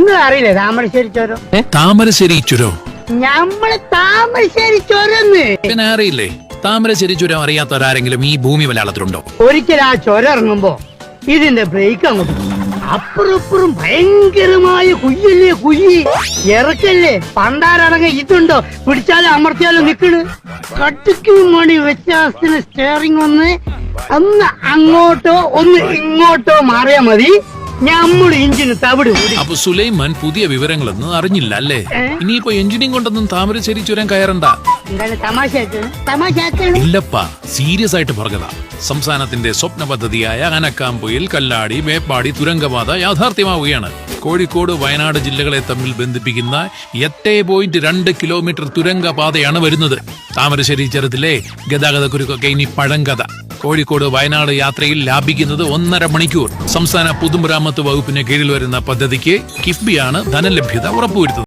നിങ്ങൾ അറിയില്ലേ താമരശ്ശേരി ചുരം? താമരശ്ശേരി ചുരം നമ്മള് താമരശ്ശേരി ചുരന്ന് പിന്നെ അറിയില്ലേ? താമരശ്ശേരി ചുരം അറിയാത്തവരാരെങ്കിലും ഈ ഭൂമി മലയാളത്തിലുണ്ടോ? ഒരിക്കൽ ആ ചുരം ഇറങ്ങുമ്പോ ഇതിന്റെ ബ്രേക്ക് അങ്ങോട്ട് അപ്പുറപ്പുറം ഭയങ്കരമായ കുയ്യല്ലേ, കുയ്യി ഇറക്കല്ലേ. പണ്ടാരടങ്ങ ഇതുണ്ടോ, പിടിച്ചാലും അമർത്തിയാലും നിക്കണ്. കട്ടിക്കും മണി വ്യത്യാസത്തിന് സ്റ്റിയറിംഗ് ഒന്ന് അങ്ങോട്ടോ ഒന്ന് ഇങ്ങോട്ടോ മാറിയാ മതി, ഞമ്മള് എഞ്ചിന് തവിട്. അപ്പൊ സുലൈമാൻ പുതിയ വിവരങ്ങളൊന്നും അറിഞ്ഞില്ല അല്ലേ? ഇനിയിപ്പോ എഞ്ചിനീയർ കൊണ്ടൊന്നും താമരശ്ശേരി ചുരം കയറണ്ട. എന്താണ് തമാശ? ഇല്ലപ്പാ, സീരിയസ് ആയിട്ട് പറഞ്ഞതാ. സംസ്ഥാനത്തിന്റെ സ്വപ്ന പദ്ധതിയായ അനക്കാംപൊയിൽ, കല്ലാടി, മേപ്പാടി തുരങ്കപാത യാഥാർത്ഥ്യമാവുകയാണ്. കോഴിക്കോട്, വയനാട് ജില്ലകളെ തമ്മിൽ ബന്ധിപ്പിക്കുന്ന 8.2 കിലോമീറ്റർ തുരങ്കപാതയാണ് വരുന്നത്. താമരശ്ശേരി ചുരത്തിലെ ഗതാഗത കുരുക്കൊക്കെ ഇനി പഴങ്കഥ. കോഴിക്കോട് വയനാട് യാത്രയിൽ ലാഭിക്കുന്നത് 1.5 മണിക്കൂർ. സംസ്ഥാന പൊതുമരാമത്ത് വകുപ്പിന് കീഴിൽ വരുന്ന പദ്ധതിക്ക് കിഫ്ബിയാണ് ധനലഭ്യത ഉറപ്പുവരുത്തുന്നത്.